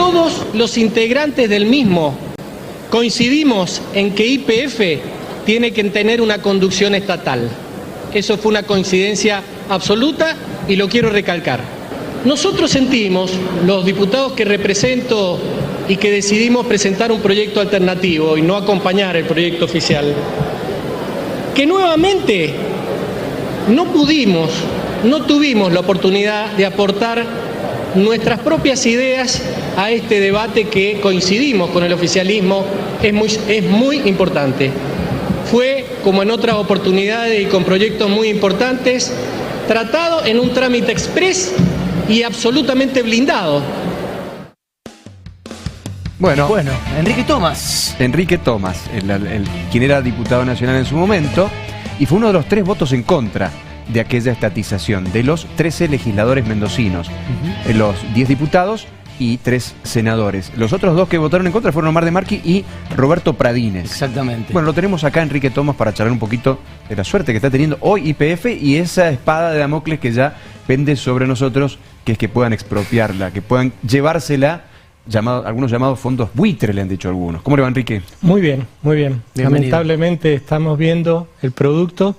todos los integrantes del mismo coincidimos en que YPF tiene que tener una conducción estatal. Eso fue una coincidencia absoluta y lo quiero recalcar. Nosotros sentimos, los diputados que represento y que decidimos presentar un proyecto alternativo y no acompañar el proyecto oficial, que nuevamente no tuvimos la oportunidad de aportar nuestras propias ideas a este debate que coincidimos con el oficialismo, es muy importante. Fue, como en otras oportunidades y con proyectos muy importantes, tratado en un trámite exprés y absolutamente blindado. Bueno, Enrique Thomas. Enrique Thomas, quien era diputado nacional en su momento, y fue uno de los 3 votos en contra de aquella estatización, de los 13 legisladores mendocinos, los 10 diputados y 3 senadores. Los otros 2 que votaron en contra fueron Omar de Marchi y Roberto Pradines. Exactamente. Bueno, lo tenemos acá, Enrique Thomas, para charlar un poquito de la suerte que está teniendo hoy YPF y esa espada de Damocles que ya pende sobre nosotros, que es que puedan expropiarla, que puedan llevársela. Algunos llamados fondos buitre, le han dicho algunos. ¿Cómo le va, Enrique? Muy bien, muy bien. Bienvenido. Lamentablemente estamos viendo el producto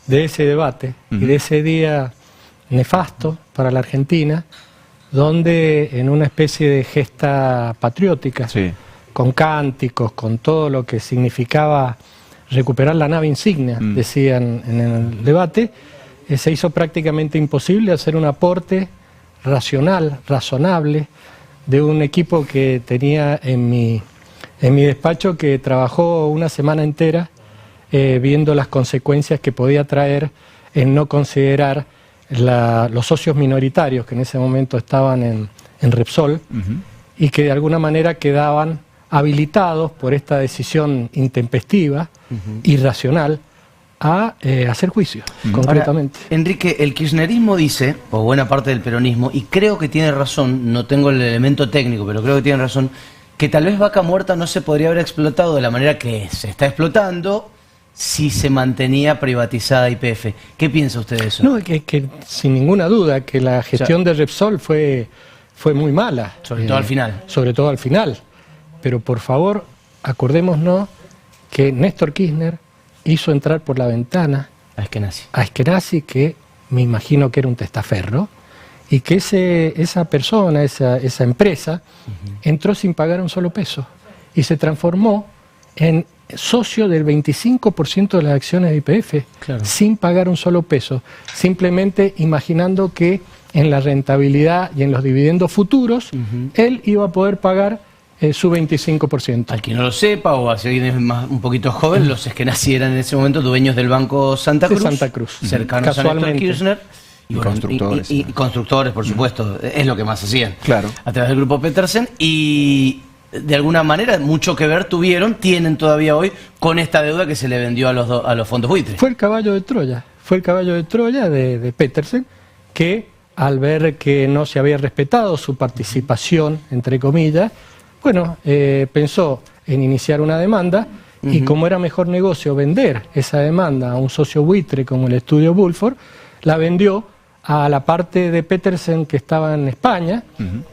de ese debate y de ese día nefasto para la Argentina, donde en una especie de gesta patriótica, con cánticos, con todo lo que significaba recuperar la nave insignia, decían en el debate, se hizo prácticamente imposible hacer un aporte racional, razonable, de un equipo que tenía en mi despacho, que trabajó una semana entera viendo las consecuencias que podía traer en no considerar los socios minoritarios que en ese momento estaban en Repsol y que de alguna manera quedaban habilitados por esta decisión intempestiva, irracional, a hacer juicio, concretamente. Ahora, Enrique, el kirchnerismo dice, o buena parte del peronismo, y creo que tiene razón, no tengo el elemento técnico, pero creo que tiene razón, que tal vez Vaca Muerta no se podría haber explotado de la manera que se está explotando si se mantenía privatizada YPF. ¿Qué piensa usted de eso? No, que sin ninguna duda que la gestión de Repsol fue muy mala. Sobre todo al final. Sobre todo al final. Pero por favor, acordémonos que Néstor Kirchner hizo entrar por la ventana a Eskenazi, que me imagino que era un testaferro, y que esa persona, esa empresa, entró sin pagar un solo peso y se transformó en socio del 25% de las acciones de YPF, sin pagar un solo peso, simplemente imaginando que en la rentabilidad y en los dividendos futuros, él iba a poder pagar su 25%. Al que no lo sepa, o si alguien es un poquito joven, los Eskenazi eran en ese momento dueños del Banco Santa Cruz, cercanos a Néstor Kirchner. Y constructores. Y constructores, por supuesto, es lo que más hacían. Claro. A través del grupo Petersen. Y de alguna manera, mucho que ver tienen todavía hoy con esta deuda que se le vendió a los fondos buitres. Fue el caballo de Troya. Fue el caballo de Troya de Petersen, que al ver que no se había respetado su participación, entre comillas, bueno, pensó en iniciar una demanda y como era mejor negocio vender esa demanda a un socio buitre como el estudio Bulford, la vendió a la parte de Petersen que estaba en España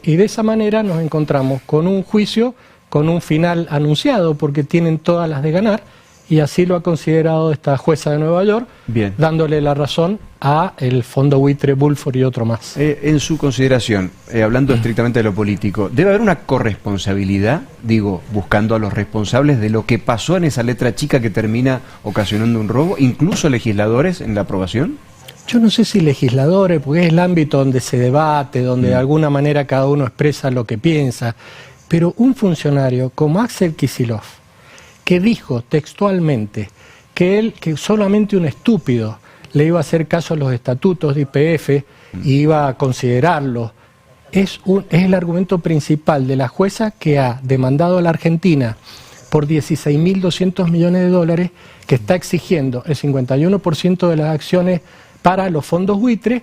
y de esa manera nos encontramos con un juicio, con un final anunciado porque tienen todas las de ganar y así lo ha considerado esta jueza de Nueva York, dándole la razón a el fondo buitre Bulford y otro más. En su consideración, hablando estrictamente de lo político, ¿debe haber una corresponsabilidad, buscando a los responsables de lo que pasó en esa letra chica que termina ocasionando un robo, incluso legisladores en la aprobación? Yo no sé si legisladores, porque es el ámbito donde se debate, donde de alguna manera cada uno expresa lo que piensa, pero un funcionario como Axel Kicillof, que dijo textualmente que solamente un estúpido le iba a hacer caso a los estatutos de YPF y iba a considerarlo, es el argumento principal de la jueza que ha demandado a la Argentina por 16.200 millones de dólares, que está exigiendo el 51% de las acciones para los fondos buitre,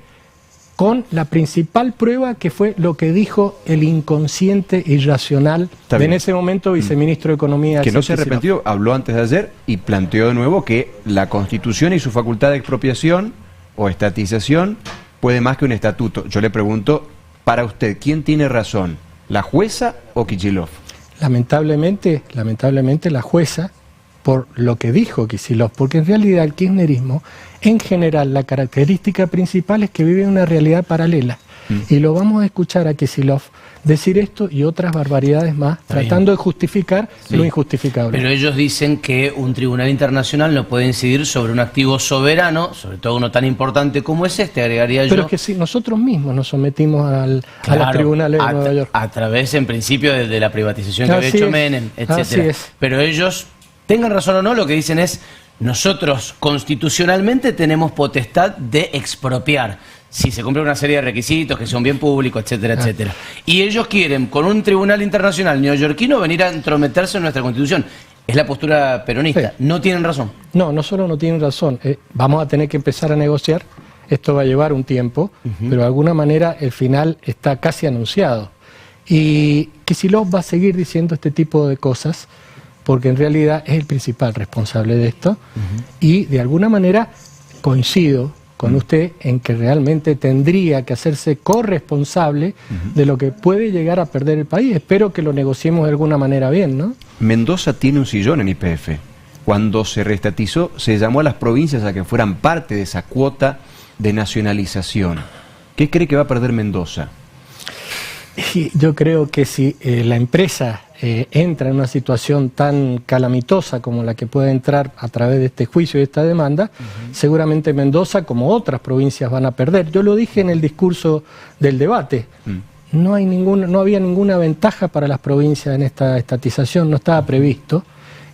con la principal prueba que fue lo que dijo el inconsciente e irracional de en ese momento viceministro de Economía. Que no se arrepintió, habló antes de ayer y planteó de nuevo que la Constitución y su facultad de expropiación o estatización puede más que un estatuto. Yo le pregunto, para usted, ¿quién tiene razón? ¿La jueza o Kicillof? Lamentablemente la jueza, por lo que dijo Kicillof, porque en realidad el kirchnerismo, en general, la característica principal es que vive en una realidad paralela. Y lo vamos a escuchar a Kicillof decir esto y otras barbaridades más, tratando de justificar lo injustificable. Pero ellos dicen que un tribunal internacional no puede incidir sobre un activo soberano, sobre todo uno tan importante como es este, agregaría yo. Pero es que si nosotros mismos nos sometimos a los tribunales de Nueva York. A través, en principio, de la privatización que había hecho Menem, etc. Pero ellos, tengan razón o no, lo que dicen es: nosotros constitucionalmente tenemos potestad de expropiar si se cumple una serie de requisitos, que sea un bien público, etcétera, etcétera. Y ellos quieren, con un tribunal internacional neoyorquino, venir a entrometerse en nuestra Constitución. Es la postura peronista. ¿No tienen razón? No, no solo no tienen razón. Vamos a tener que empezar a negociar. Esto va a llevar un tiempo, pero de alguna manera el final está casi anunciado. Y Kicillof va a seguir diciendo este tipo de cosas, porque en realidad es el principal responsable de esto. Y de alguna manera coincido con usted en que realmente tendría que hacerse corresponsable de lo que puede llegar a perder el país. Espero que lo negociemos de alguna manera bien, ¿no? Mendoza tiene un sillón en YPF. Cuando se reestatizó, se llamó a las provincias a que fueran parte de esa cuota de nacionalización. ¿Qué cree que va a perder Mendoza? Yo creo que si la empresa entra en una situación tan calamitosa como la que puede entrar a través de este juicio y esta demanda, seguramente Mendoza, como otras provincias, van a perder. Yo lo dije en el discurso del debate. No había ninguna ventaja para las provincias en esta estatización, no estaba previsto,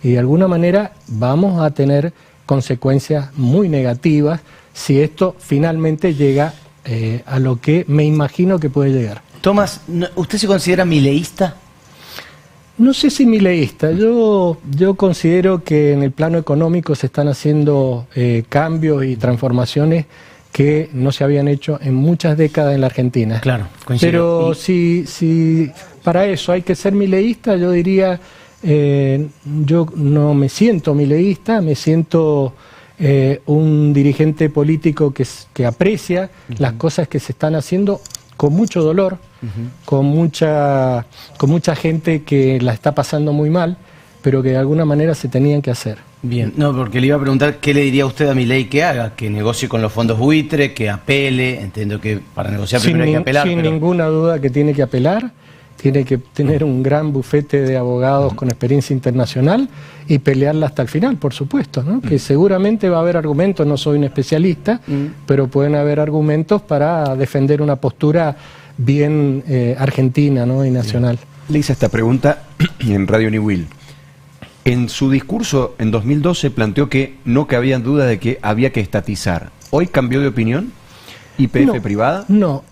y de alguna manera vamos a tener consecuencias muy negativas si esto finalmente llega a lo que me imagino que puede llegar. Tomás, ¿usted se considera mileísta? No sé si mileísta. Yo considero que en el plano económico se están haciendo cambios y transformaciones que no se habían hecho en muchas décadas en la Argentina. Claro, coincido. Pero si para eso hay que ser mileísta, yo diría, yo no me siento mileísta, me siento un dirigente político que aprecia las cosas que se están haciendo con mucho dolor, con mucha gente que la está pasando muy mal, pero que de alguna manera se tenían que hacer. Bien, no, porque le iba a preguntar qué le diría usted a Milei que haga, que negocie con los fondos buitre, que apele. Entiendo que para negociar primero hay que apelar. Sin ninguna duda que tiene que apelar, tiene que tener un gran bufete de abogados con experiencia internacional y pelearla hasta el final, por supuesto, ¿no? Que seguramente va a haber argumentos, no soy un especialista, pero pueden haber argumentos para defender una postura bien argentina, ¿no? Y nacional. Le hice esta pregunta en Radio New Will. En su discurso en 2012 planteó que no cabía duda de que había que estatizar. ¿Hoy cambió de opinión? ¿YPF privada? No,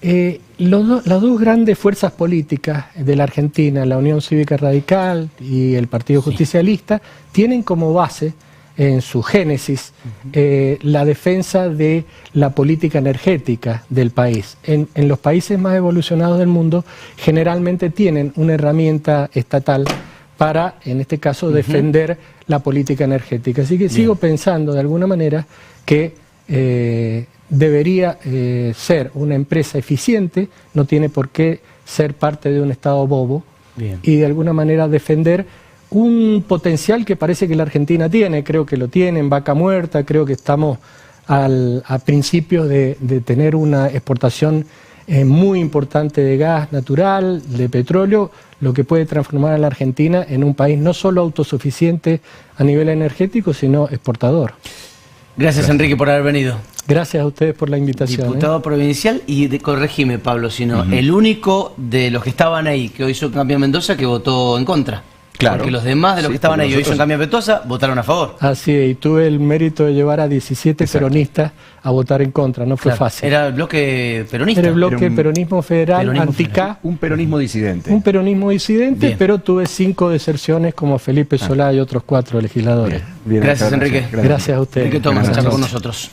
las dos grandes fuerzas políticas de la Argentina, la Unión Cívica Radical y el Partido Justicialista, tienen como base en su génesis la defensa de la política energética del país. En los países más evolucionados del mundo generalmente tienen una herramienta estatal para, en este caso, defender la política energética. Así que sigo pensando de alguna manera que debería ser una empresa eficiente, no tiene por qué ser parte de un Estado bobo, y de alguna manera defender un potencial que parece que la Argentina tiene. Creo que lo tiene en Vaca Muerta, creo que estamos a principios de tener una exportación muy importante de gas natural, de petróleo, lo que puede transformar a la Argentina en un país no solo autosuficiente a nivel energético, sino exportador. Gracias, Enrique, por haber venido. Gracias a ustedes por la invitación. Diputado provincial, y corregime, Pablo, sino el único de los que estaban ahí que hoy hizo cambio a Mendoza que votó en contra. Claro. Porque los demás de los que estaban ahí hoy hizo cambio a Mendoza votaron a favor. Así es, y tuve el mérito de llevar a 17 peronistas a votar en contra, no fue fácil. Era el bloque peronista. Era el bloque peronismo federal, anti-K. Un peronismo disidente. Un peronismo disidente, pero tuve 5 deserciones como Felipe Solá y otros 4 legisladores. Gracias, Enrique. Gracias a ustedes. Enrique Tomás, charló con nosotros.